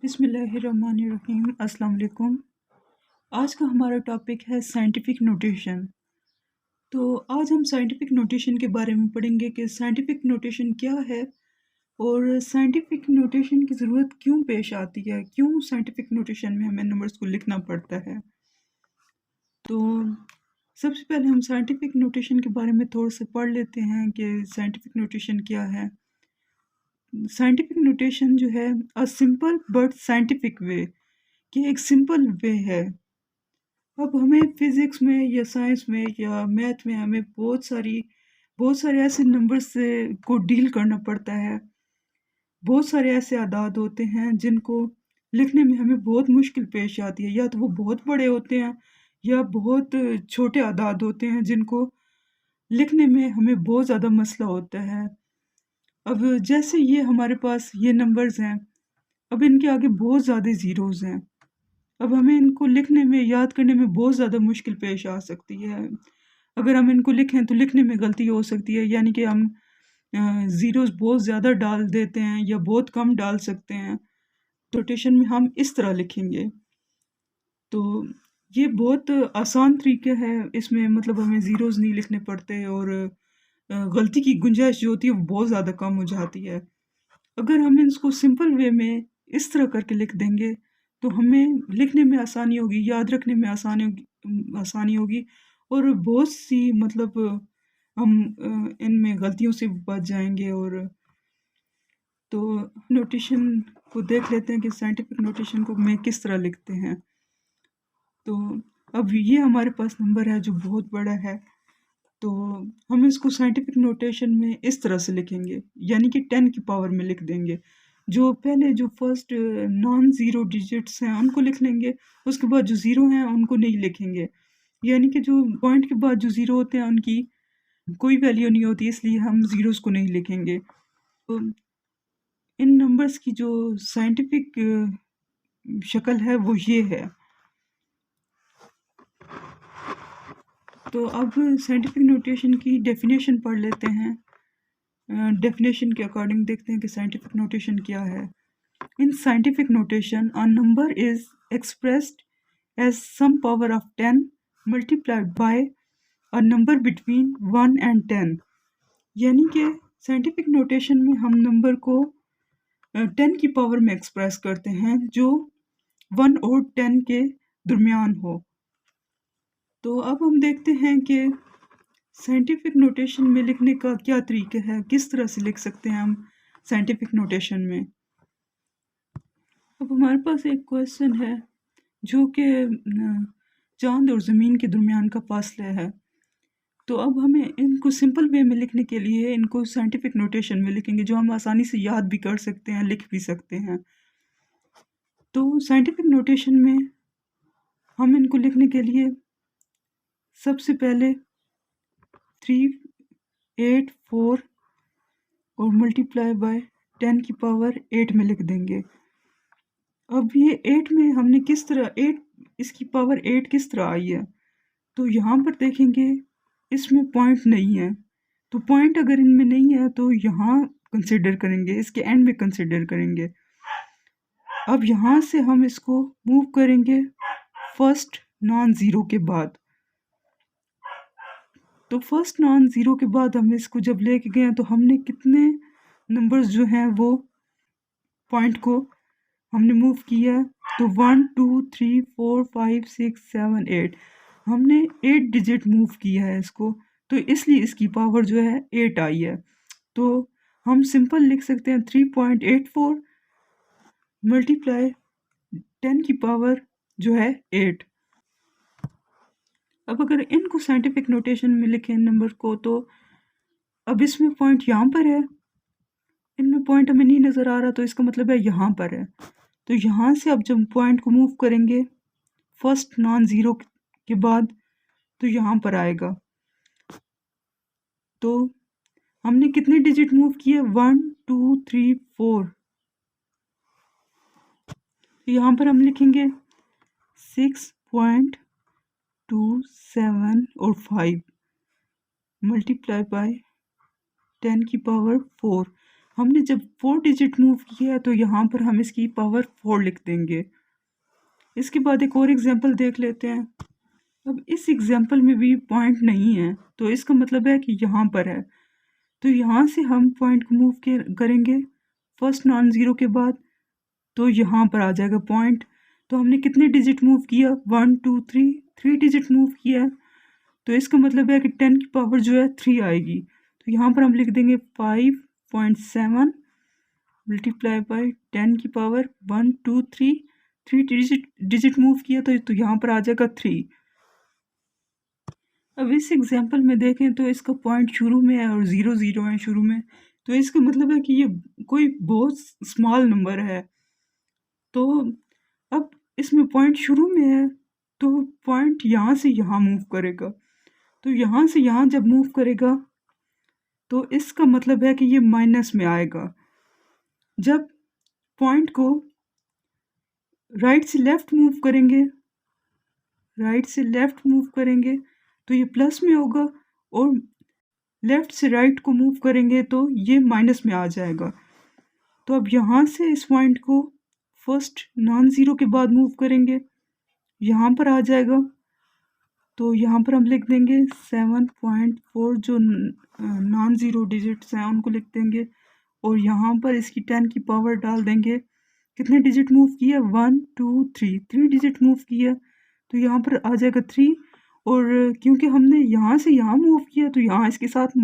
बिस्मिल्लाहिर्रहमानिर्रहीम। अस्सलाम वालेकुम। आज का हमारा टॉपिक है साइंटिफिक नोटेशन। तो आज हम साइंटिफिक नोटेशन के बारे में पढ़ेंगे कि साइंटिफिक नोटेशन क्या है और साइंटिफिक नोटेशन की ज़रूरत क्यों पेश आती है, क्यों साइंटिफिक नोटेशन में हमें नंबर्स को लिखना पड़ता है। तो सबसे पहले हम साइंटिफिक नोटेशन के बारे में थोड़ा सा पढ़ लेते हैं कि साइंटिफिक नोटेशन क्या है। साइंटिफिक नोटेशन जो है a simple but scientific way, कि एक सिंपल वे है। अब हमें फिज़िक्स में या साइंस में या मैथ में हमें बहुत सारे ऐसे नंबर्स से को डील करना पड़ता है। बहुत सारे ऐसे अदाद होते हैं जिनको लिखने में हमें बहुत मुश्किल पेश आती है, या तो वो बहुत बड़े होते हैं या बहुत छोटे अदाद होते हैं जिनको लिखने में हमें बहुत ज़्यादा मसला होता है। अब जैसे ये हमारे पास ये नंबर्स हैं, अब इनके आगे बहुत ज़्यादा ज़ीरोज़ हैं। अब हमें इनको लिखने में, याद करने में बहुत ज़्यादा मुश्किल पेश आ सकती है। अगर हम इनको लिखें तो लिखने में गलती हो सकती है, यानी कि हम ज़ीरोज़ बहुत ज़्यादा डाल देते हैं या बहुत कम डाल सकते हैं। नोटेशन में हम इस तरह लिखेंगे। तो ये बहुत आसान तरीका है, इसमें मतलब हमें ज़ीरोज़ नहीं लिखने पड़ते और गलती की गुंजाइश जो होती है वो बहुत ज़्यादा कम हो जाती है। अगर हम इसको सिंपल वे में इस तरह करके लिख देंगे तो हमें लिखने में आसानी होगी, याद रखने में आसानी होगी और बहुत सी मतलब हम इनमें गलतियों से बच जाएँगे। और तो नोटेशन को देख लेते हैं कि साइंटिफिक नोटेशन को में किस तरह लिखते हैं। तो अब ये हमारे पास नंबर है जो बहुत बड़ा है, तो हम इसको साइंटिफिक नोटेशन में इस तरह से लिखेंगे, यानी कि 10 की पावर में लिख देंगे। जो फर्स्ट नॉन ज़ीरो डिजिट्स हैं उनको लिख लेंगे, उसके बाद जो ज़ीरो हैं उनको नहीं लिखेंगे। यानी कि जो पॉइंट के बाद जो ज़ीरो होते हैं उनकी कोई वैल्यू नहीं होती, इसलिए हम ज़ीरोज़ को नहीं लिखेंगे। तो इन नंबर्स की जो साइंटिफिक शक्ल है वो ये है। तो अब साइंटिफिक नोटेशन की डेफिनेशन पढ़ लेते हैं। डेफिनेशन के अकॉर्डिंग देखते हैं कि साइंटिफिक नोटेशन क्या है। In scientific notation a number is expressed as some power of 10 multiplied by a number between 1 and 10। यानी कि साइंटिफिक नोटेशन में हम नंबर को 10 की पावर में एक्सप्रेस करते हैं जो 1 और 10 के दरमियान हो। तो अब हम देखते हैं कि साइंटिफिक नोटेशन में लिखने का क्या तरीका है, किस तरह से लिख सकते हैं हम साइंटिफिक नोटेशन में। अब हमारे पास एक क्वेश्चन है जो कि चांद और ज़मीन के दरमियान का फासला है। तो अब हमें इनको सिंपल वे में लिखने के लिए इनको साइंटिफिक नोटेशन में लिखेंगे, जो हम आसानी से याद भी कर सकते हैं, लिख भी सकते हैं। तो साइंटिफिक नोटेशन में हम इनको लिखने के लिए सबसे पहले 3, 8, 4 और मल्टीप्लाई बाय 10 की पावर 8 में लिख देंगे। अब ये 8 में हमने किस तरह 8 इसकी पावर 8 किस तरह आई है, तो यहाँ पर देखेंगे इसमें पॉइंट नहीं है। तो पॉइंट अगर इनमें नहीं है तो यहाँ कंसिडर करेंगे, इसके एंड में कंसिडर करेंगे। अब यहाँ से हम इसको मूव करेंगे फर्स्ट नॉन ज़ीरो के बाद। तो फर्स्ट नॉन ज़ीरो के बाद हम इसको जब लेके गए तो हमने कितने नंबर्स जो हैं वो पॉइंट को हमने मूव किया, तो 1 2 3 4 5 6 7 8 हमने 8 डिजिट मूव किया है इसको, तो इसलिए इसकी पावर जो है 8 आई है। तो हम सिंपल लिख सकते हैं 3.84 मल्टीप्लाई 10 की पावर जो है 8। अब अगर इनको साइंटिफिक नोटेशन में लिखें नंबर को, तो अब इसमें पॉइंट यहाँ पर है, इनमें पॉइंट हमें नहीं नज़र आ रहा, तो इसका मतलब है यहाँ पर है। तो यहाँ से अब जब पॉइंट को मूव करेंगे फर्स्ट नॉन ज़ीरो के बाद, तो यहाँ पर आएगा। तो हमने कितने डिजिट मूव किए, 1 2 3 4। तो यहाँ पर हम लिखेंगे 6.27 और 5 मल्टीप्लाई बाय 10 की पावर 4। हमने जब 4 डिजिट मूव किया है तो यहाँ पर हम इसकी पावर 4 लिख देंगे। इसके बाद एक और एग्जांपल देख लेते हैं। अब इस एग्जांपल में भी पॉइंट नहीं है, तो इसका मतलब है कि यहाँ पर है। तो यहाँ से हम पॉइंट को मूव करेंगे फर्स्ट नॉन ज़ीरो के बाद, तो यहाँ पर आ जाएगा पॉइंट। तो हमने कितने डिजिट मूव किया, 1 2 3 3 डिजिट मूव किया है। तो इसका मतलब है कि 10 की पावर जो है 3 आएगी। तो यहाँ पर हम लिख देंगे 5.7 मल्टीप्लाई बाई 10 की पावर 1 2 3 3 डिजिट मूव किया तो यहाँ पर आ जाएगा 3। अब इस एग्जांपल में देखें तो इसका पॉइंट शुरू में है और 0 0 है शुरू में, तो इसका मतलब है कि ये कोई बहुत स्मॉल नंबर है। तो अब इसमें पॉइंट शुरू में है तो पॉइंट यहाँ से यहाँ मूव करेगा। तो यहाँ से यहाँ जब मूव करेगा तो इसका मतलब है कि ये माइनस में आएगा। जब पॉइंट को राइट से लेफ़्ट मूव करेंगे, राइट से लेफ़्ट मूव करेंगे तो ये प्लस में होगा, और लेफ़्ट से राइट को मूव करेंगे तो ये माइनस में आ जाएगा। तो अब यहाँ से इस पॉइंट को फर्स्ट नॉन ज़ीरो के बाद मूव करेंगे, यहाँ पर आ जाएगा। तो यहाँ पर हम लिख देंगे 7.4, जो नॉन ज़ीरो डिजिट्स हैं उनको लिख देंगे, और यहाँ पर इसकी 10 की पावर डाल देंगे। कितने डिजिट मूव किया, 1 2 3 3 डिजिट मूव किया, तो यहाँ पर आ जाएगा 3। और क्योंकि हमने यहाँ से यहाँ मूव किया तो यहाँ इसके साथ